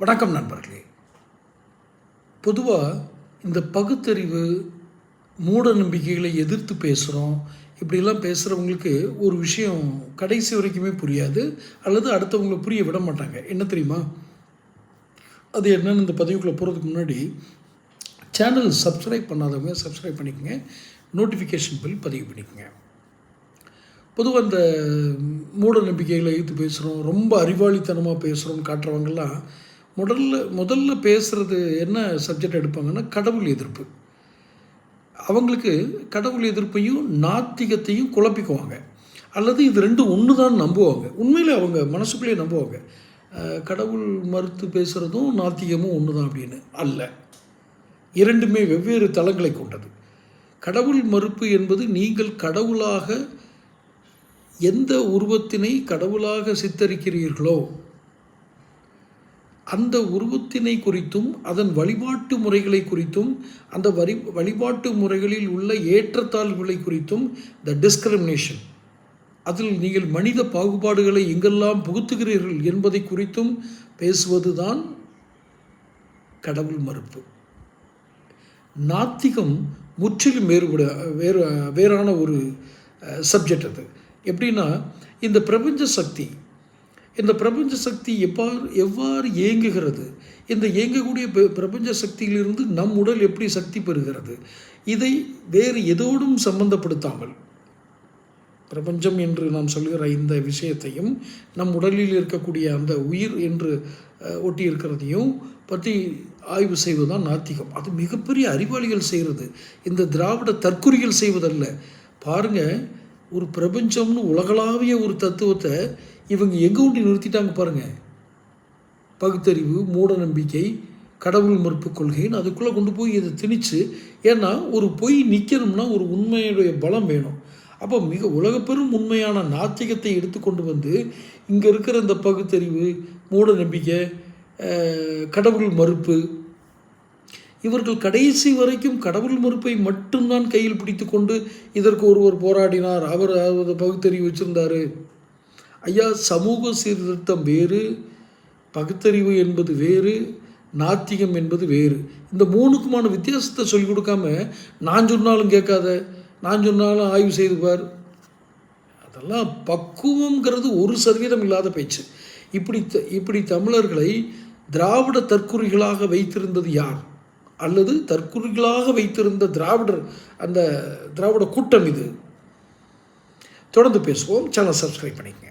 வணக்கம் நண்பர்களே. பொதுவாக இந்த பகுத்தறிவு மூட நம்பிக்கைகளை எதிர்த்து பேசுகிறோம். இப்படிலாம் பேசுகிறவங்களுக்கு ஒரு விஷயம் கடைசி வரைக்குமே புரியாது, அல்லது அடுத்தவங்களை புரிய விட மாட்டாங்க. என்ன தெரியுமா? அது என்னென்னு இந்த பதிவுக்குள்ளே போகிறதுக்கு முன்னாடி சேனல் சப்ஸ்கிரைப் பண்ணாதவங்க சப்ஸ்கிரைப் பண்ணிக்கோங்க, நோட்டிஃபிகேஷன் பில் பதிவு பண்ணிக்கோங்க. பொதுவாக இந்த மூட நம்பிக்கைகளை எதிர்த்து பேசுகிறோம், ரொம்ப அறிவாளித்தனமாக பேசுகிறோம்னு காட்டுறவங்கெல்லாம் முதல்ல பேசுகிறது என்ன சப்ஜெக்ட் எடுப்பாங்கன்னா கடவுள் எதிர்ப்பு. அவங்களுக்கு கடவுள் எதிர்ப்பையும் நாத்திகத்தையும் குழப்பிக்குவாங்க, அல்லது இது ரெண்டும் ஒன்று தான் நம்புவாங்க. உண்மையில் அவங்க மனசுக்குள்ளேயே நம்புவாங்க, கடவுள் மறுத்து பேசுகிறதும் நாத்திகமும் ஒன்று தான் அப்படின்னு. அல்ல, இரண்டுமே வெவ்வேறு தளங்களை கொண்டது. கடவுள் மறுப்பு என்பது நீங்கள் கடவுளாக எந்த உருவத்தினை கடவுளாக சித்தரிக்கிறீர்களோ அந்த உருவத்தினை குறித்தும் அதன் வழிபாட்டு முறைகளை குறித்தும் அந்த வழிபாட்டு முறைகளில் உள்ள ஏற்றத்தாழ்வுகளை குறித்தும் த டிஸ்கிரிமினேஷன், அதில் நீங்கள் மனித பாகுபாடுகளை எங்கெல்லாம் புகுத்துகிறீர்கள் என்பதை குறித்தும் பேசுவது தான் கடவுள் மறுப்பு. நாத்திகம் முற்றிலும் வேறான ஒரு சப்ஜெக்ட். அது எப்படின்னா, இந்த பிரபஞ்ச சக்தி எவ்வாறு இயங்குகிறது, இந்த இயங்கக்கூடிய பிரபஞ்ச சக்தியிலிருந்து நம் உடல் எப்படி சக்தி பெறுகிறது, இதை வேறு எதோடும் சம்பந்தப்படுத்தாமல் பிரபஞ்சம் என்று நாம் சொல்கிற இந்த விஷயத்தையும் நம் உடலில் இருக்கக்கூடிய அந்த உயிர் என்று ஒட்டி இருக்கிறதையும் பற்றி ஆய்வு செய்வதுதான் நாத்திகம். அது மிகப்பெரிய அறிவாளிகள் செய்கிறது, இந்த திராவிட தற்குறிகள் செய்வதல்ல. பாருங்கள், ஒரு பிரபஞ்சம்னு உலகளாவிய ஒரு தத்துவத்தை இவங்க எங்கே ஒன்றி நிறுத்திட்டாங்க பாருங்கள். பகுத்தறிவு, மூட நம்பிக்கை, கடவுள் மறுப்பு கொள்கைன்னு அதுக்குள்ளே கொண்டு போய் இதை திணிச்சு. ஏன்னா ஒரு பொய் நிற்கணும்னா ஒரு உண்மையுடைய பலம் வேணும். அப்போ மிக உலகப்பெரும் உண்மையான நாத்திகத்தை எடுத்துக்கொண்டு வந்து இங்கே இருக்கிற இந்த பகுத்தறிவு, மூட நம்பிக்கை, கடவுள் மறுப்பு, இவர்கள் கடைசி வரைக்கும் கடவுள் மறுப்பை மட்டும்தான் கையில் பிடித்து கொண்டு இதற்கு ஒருவர் போராடினார், அவர் பகுத்தறிவு வச்சுருந்தார். ஐயா, சமூக சீர்திருத்தம் வேறு, பகுத்தறிவு என்பது வேறு, நாத்திகம் என்பது வேறு. இந்த மூணுக்குமான வித்தியாசத்தை சொல்லிக் கொடுக்காம நான் சொன்னாலும் கேட்காத, நான் சொன்னாலும் ஆய்வு செய்துப்பார், அதெல்லாம் பக்குவங்கிறது 1% இல்லாத பேச்சு. இப்படி தமிழர்களை திராவிட தற்குறிகளாக வைத்திருந்தது யார், அல்லது தற்குறிகளாக வைத்திருந்த திராவிட கூட்டம் இது. தொடர்ந்து பேசுவோம். சேனல் சப்ஸ்கிரைப் பண்ணிக்கங்க.